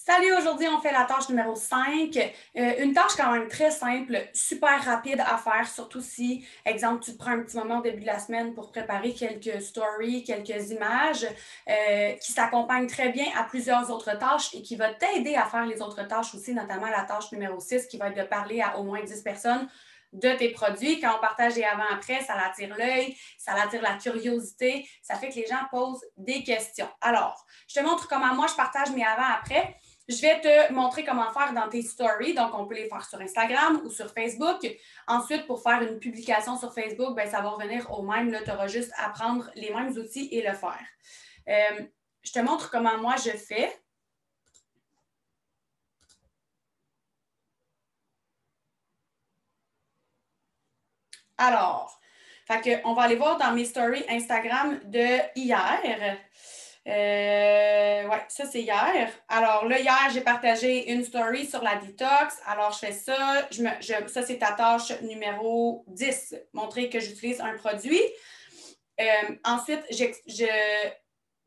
Salut, aujourd'hui, on fait la tâche numéro 5. Une tâche quand même très simple, super rapide à faire, surtout si, exemple, tu te prends un petit moment au début de la semaine pour préparer quelques stories, quelques images qui s'accompagnent très bien à plusieurs autres tâches et qui va t'aider à faire les autres tâches aussi, notamment la tâche numéro 6 qui va être de parler à au moins 10 personnes de tes produits. Quand on partage des avant-après, ça attire l'œil, ça attire la curiosité, ça fait que les gens posent des questions. Alors, je te montre comment moi je partage mes avant-après. Je vais te montrer comment faire dans tes stories. Donc, on peut les faire sur Instagram ou sur Facebook. Ensuite, pour faire une publication sur Facebook, ben, ça va revenir au même. Là, tu auras juste à prendre les mêmes outils et le faire. Je te montre comment moi je fais. Alors, on va aller voir dans mes stories Instagram de hier. Ouais, ça c'est hier. Alors là, hier, j'ai partagé une story sur la détox. Alors, je fais ça. Ça, c'est ta tâche numéro 10. Montrer que j'utilise un produit. Ensuite, je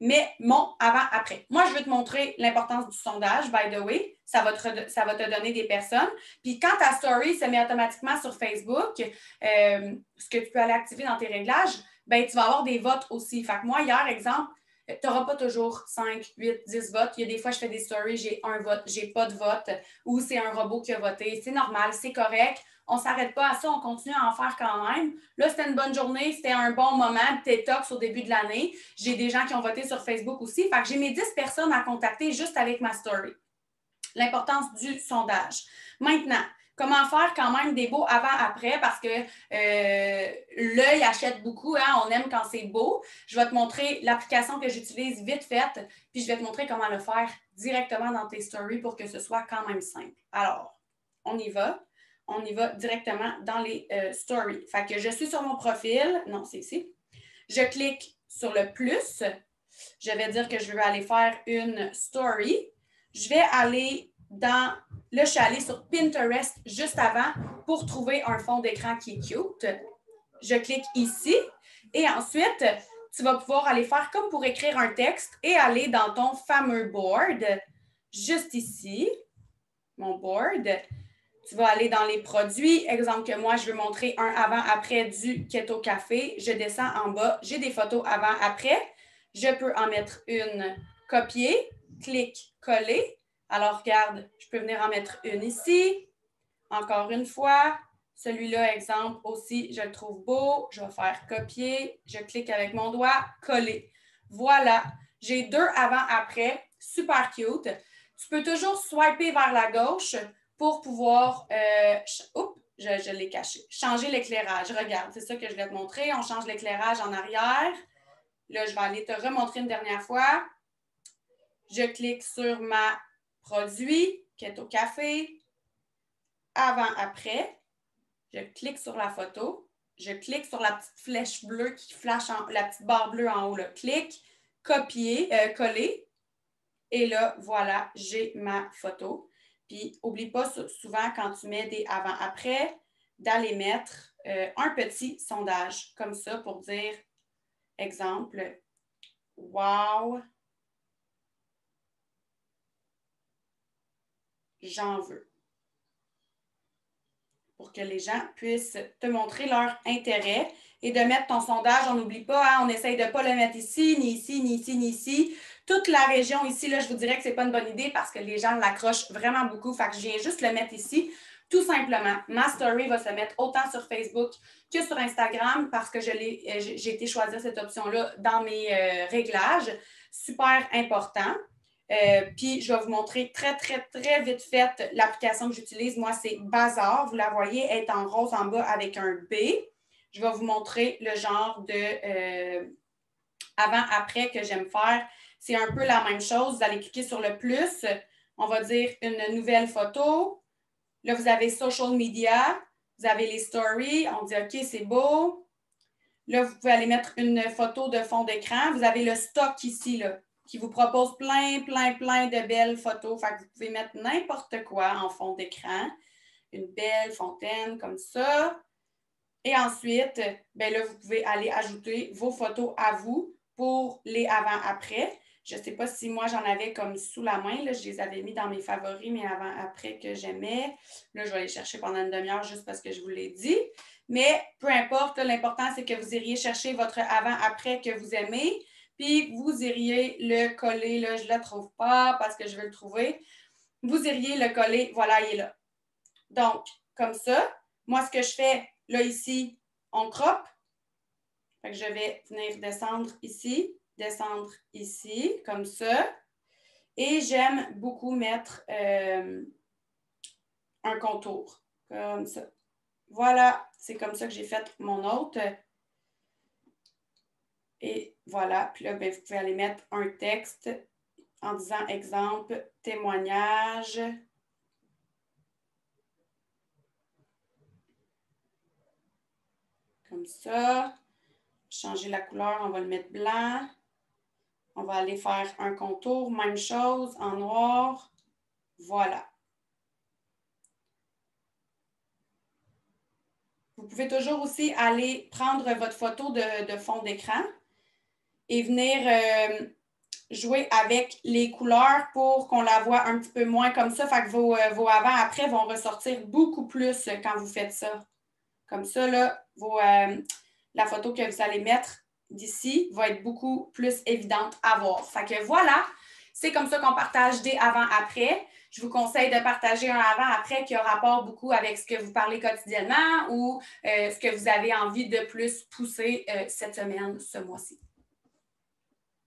mets mon avant-après. Moi, je veux te montrer l'importance du sondage, by the way. Ça va te donner des personnes. Puis quand ta story se met automatiquement sur Facebook, ce que tu peux aller activer dans tes réglages, ben, tu vas avoir des votes aussi. Fait que moi, hier, exemple, tu n'auras pas toujours 5, 8, 10 votes. Il y a des fois, je fais des stories, j'ai un vote, j'ai pas de vote, ou c'est un robot qui a voté. C'est normal, c'est correct. On ne s'arrête pas à ça, on continue à en faire quand même. Là, c'était une bonne journée, c'était un bon moment de détox au début de l'année. J'ai des gens qui ont voté sur Facebook aussi. Fait que j'ai mes 10 personnes à contacter juste avec ma story. L'importance du sondage. Maintenant, comment faire quand même des beaux avant-après parce que l'œil achète beaucoup, hein? On aime quand c'est beau. Je vais te montrer l'application que j'utilise vite faite, puis je vais te montrer comment le faire directement dans tes stories pour que ce soit quand même simple. Alors, on y va. On y va directement dans les stories. Fait que je suis sur mon profil. Non, c'est ici. Je clique sur le plus. Je vais dire que je veux aller faire une story. Je vais aller dans... Là, je suis allée sur Pinterest juste avant pour trouver un fond d'écran qui est cute. Je clique ici et ensuite, tu vas pouvoir aller faire comme pour écrire un texte et aller dans ton fameux board, juste ici, mon board. Tu vas aller dans les produits. Exemple que moi, je veux montrer un avant-après du Keto Café. Je descends en bas. J'ai des photos avant-après. Je peux en mettre une copier. Clic, coller. Alors, regarde, je peux venir en mettre une ici. Encore une fois. Celui-là, exemple, aussi, je le trouve beau. Je vais faire copier. Je clique avec mon doigt, coller. Voilà. J'ai deux avant-après. Super cute. Tu peux toujours swiper vers la gauche pour pouvoir, je l'ai caché, changer l'éclairage. Regarde, c'est ça que je vais te montrer. On change l'éclairage en arrière. Là, je vais aller te remontrer une dernière fois. Je clique sur ma produit, Keto Café, avant-après. Je clique sur la photo. Je clique sur la petite flèche bleue qui flash, la petite barre bleue en haut. Là. Clique, copier, coller. Et là, voilà, j'ai ma photo. Puis, n'oublie pas souvent quand tu mets des avant-après, d'aller mettre un petit sondage comme ça pour dire, exemple, wow, j'en veux. Pour que les gens puissent te montrer leur intérêt et de mettre ton sondage. On n'oublie pas, hein, on essaye de ne pas le mettre ici, ni ici, ni ici, ni ici. Toute la région ici, là, je vous dirais que ce n'est pas une bonne idée parce que les gens l'accrochent vraiment beaucoup. Fait que je viens juste le mettre ici. Tout simplement, ma story va se mettre autant sur Facebook que sur Instagram parce que j'ai été choisir cette option-là dans mes réglages. Super important. Puis, je vais vous montrer très, très, très vite fait l'application que j'utilise. Moi, c'est Bazar. Vous la voyez, elle est en rose en bas avec un B. Je vais vous montrer le genre de avant-après que j'aime faire. C'est un peu la même chose. Vous allez cliquer sur le plus. On va dire une nouvelle photo. Là, vous avez social media. Vous avez les stories. On dit OK, c'est beau. Là, vous pouvez aller mettre une photo de fond d'écran. Vous avez le stock ici, là, qui vous propose plein de belles photos. Fait que vous pouvez mettre n'importe quoi en fond d'écran. Une belle fontaine comme ça. Et ensuite, ben là, vous pouvez aller ajouter vos photos à vous pour les avant-après. Je ne sais pas si moi, j'en avais comme sous la main. Là, je les avais mis dans mes favoris, mais après que j'aimais. Là, je vais les chercher pendant une demi-heure juste parce que je vous l'ai dit. Mais peu importe, l'important, c'est que vous iriez chercher votre avant-après que vous aimez. Puis, vous iriez le coller. Là, je ne le trouve pas parce que je veux le trouver. Vous iriez le coller. Voilà, il est là. Donc, comme ça, moi, ce que je fais, là, ici, on croppe. Fait que je vais venir descendre ici, comme ça. Et j'aime beaucoup mettre un contour, comme ça. Voilà, c'est comme ça que j'ai fait mon autre. Et voilà, puis là, ben, vous pouvez aller mettre un texte en disant exemple, témoignage. Comme ça. Changer la couleur, on va le mettre blanc. On va aller faire un contour, même chose, en noir. Voilà. Vous pouvez toujours aussi aller prendre votre photo de fond d'écran et venir jouer avec les couleurs pour qu'on la voit un petit peu moins comme ça. Fait que vos avant-après vont ressortir beaucoup plus quand vous faites ça. Comme ça, là, la photo que vous allez mettre d'ici va être beaucoup plus évidente à voir. Fait que voilà, c'est comme ça qu'on partage des avant-après. Je vous conseille de partager un avant-après qui a rapport beaucoup avec ce que vous parlez quotidiennement ou ce que vous avez envie de plus pousser cette semaine, ce mois-ci.